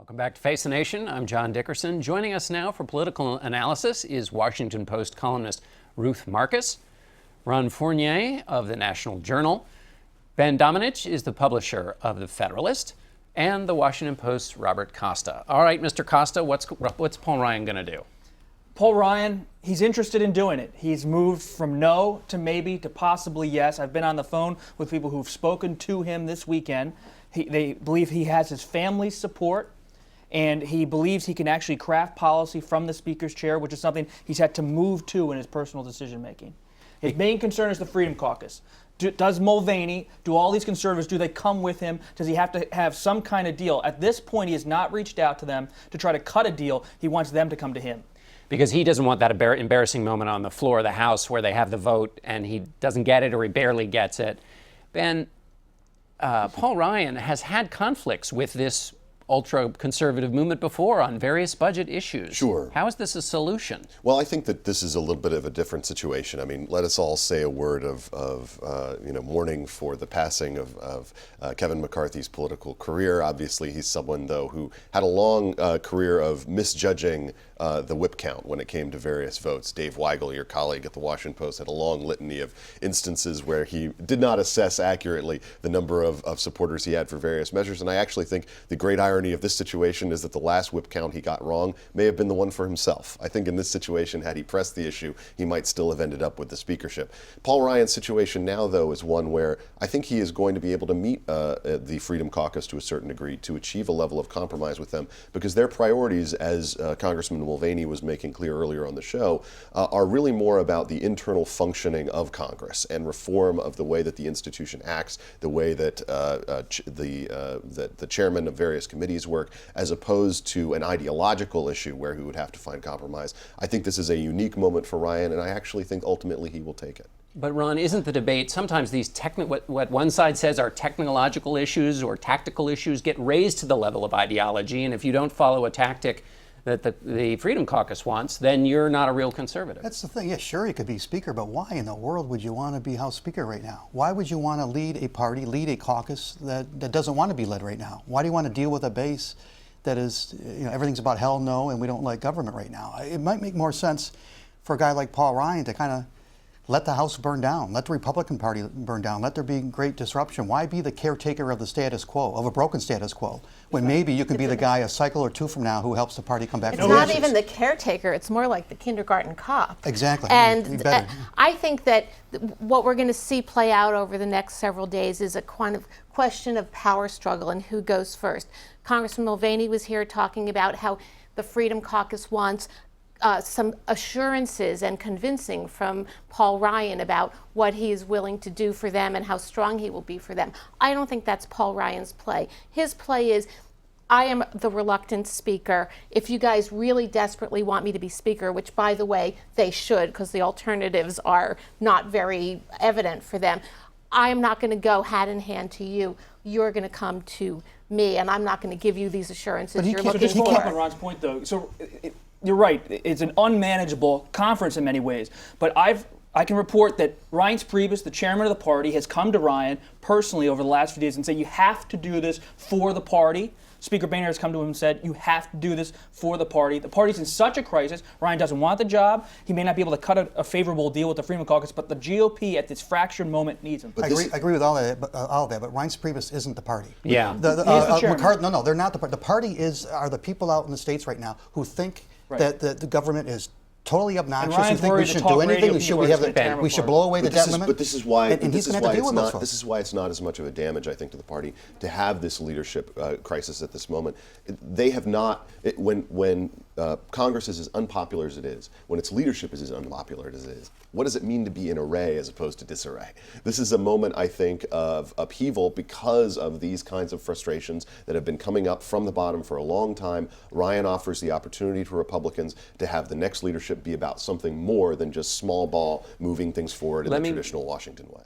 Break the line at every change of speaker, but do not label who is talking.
Welcome back to Face the Nation. I'm John Dickerson. Joining us now for political analysis is Washington Post columnist Ruth Marcus, Ron Fournier of the National Journal, Ben Domenech is the publisher of The Federalist, and the Washington Post's Robert Costa. All right, Mr. Costa, what's Paul Ryan going to do?
Paul Ryan, he's interested in doing it. He's moved from no to maybe to possibly yes. I've been on the phone with people who've spoken to him this weekend. They believe he has his family's support, and he believes he can actually craft policy from the Speaker's chair, which is something he's had to move to in his personal decision-making. His main concern is the Freedom Caucus. Does Mulvaney, do all these conservatives, do they come with him? Does he have to have some kind of deal? At this point, he has not reached out to them to try to cut a deal. He wants them to come to him.
Because he doesn't want that embarrassing moment on the floor of the House where they have the vote and he doesn't get it or he barely gets it. Ben, Paul Ryan has had conflicts with this ultra-conservative movement before on various budget issues.
Sure.
How is this a solution?
Well, I think that this is a little bit of a different situation. I mean, let us all say a word of mourning for the passing of Kevin McCarthy's political career. Obviously, he's someone, though, who had a long career of misjudging the whip count when it came to various votes. Dave Weigel, your colleague at the Washington Post, had a long litany of instances where he did not assess accurately the number of supporters he had for various measures. And I actually think the great irony of this situation is that the last whip count he got wrong may have been the one for himself. I think in this situation, had he pressed the issue, he might still have ended up with the speakership. Paul Ryan's situation now, though, is one where I think he is going to be able to meet the Freedom Caucus to a certain degree to achieve a level of compromise with them, because their priorities, as Congressman Mulvaney was making clear earlier on the show, are really more about the internal functioning of Congress and reform of the way that the institution acts, the way that the chairman of various committees work, as opposed to an ideological issue where he would have to find compromise. I think this is a unique moment for Ryan, and I actually think ultimately he will take it.
But Ron, isn't the debate, sometimes these what one side says are technological issues or tactical issues get raised to the level of ideology, and if you don't follow a tactic that the Freedom Caucus wants, then you're not a real conservative.
That's the thing. Yeah, sure, you could be Speaker, but why in the world would you want to be House Speaker right now? Why would you want to lead a party, lead a caucus that doesn't want to be led right now? Why do you want to deal with a base that is, everything's about hell no and we don't like government right now? It might make more sense for a guy like Paul Ryan to kind of let the House burn down, let the Republican Party burn down, let there be great disruption. Why be the caretaker of the status quo, of a broken status quo, when maybe you could be the guy a cycle or two from now who helps the party come back?
It's not even the caretaker, it's more like the kindergarten cop.
Exactly.
And I think that what we're going to see play out over the next several days is a kind of question of power struggle and who goes first. Congressman Mulvaney was here talking about how the Freedom Caucus wants some assurances and convincing from Paul Ryan about what he is willing to do for them and how strong he will be for them. I don't think that's Paul Ryan's play. His play is, I am the reluctant speaker. If you guys really desperately want me to be speaker, which by the way, they should, because the alternatives are not very evident for them, I am not going to go hat in hand to you. You're going to come to me, and I'm not going to give you these assurances you're looking
just
for.
Just on Ron's point, though. So you're right. It's an unmanageable conference in many ways. But I can report that Ryan Priebus, the chairman of the party, has come to Ryan personally over the last few days and said, you have to do this for the party. Speaker Boehner has come to him and said, you have to do this for the party. The party's in such a crisis. Ryan doesn't want the job. He may not be able to cut a favorable deal with the Freedom Caucus, but the GOP at this fractured moment needs him.
I agree with all of that, but Ryan Priebus isn't the party.
Yeah.
He's the chairman.
No, they're not the party. The party are the people out in the states right now who think that the government is totally obnoxious and think we should do anything. We should blow away the debt limit.
But this is why
this
is why it's not as much of a damage, I think, to the party to have this leadership crisis at this moment. They have not. When Congress is as unpopular as it is, when its leadership is as unpopular as it is, what does it mean to be in array as opposed to disarray? This is a moment, I think, of upheaval because of these kinds of frustrations that have been coming up from the bottom for a long time. Ryan offers the opportunity to Republicans to have the next leadership be about something more than just small ball moving things forward in the traditional Washington way.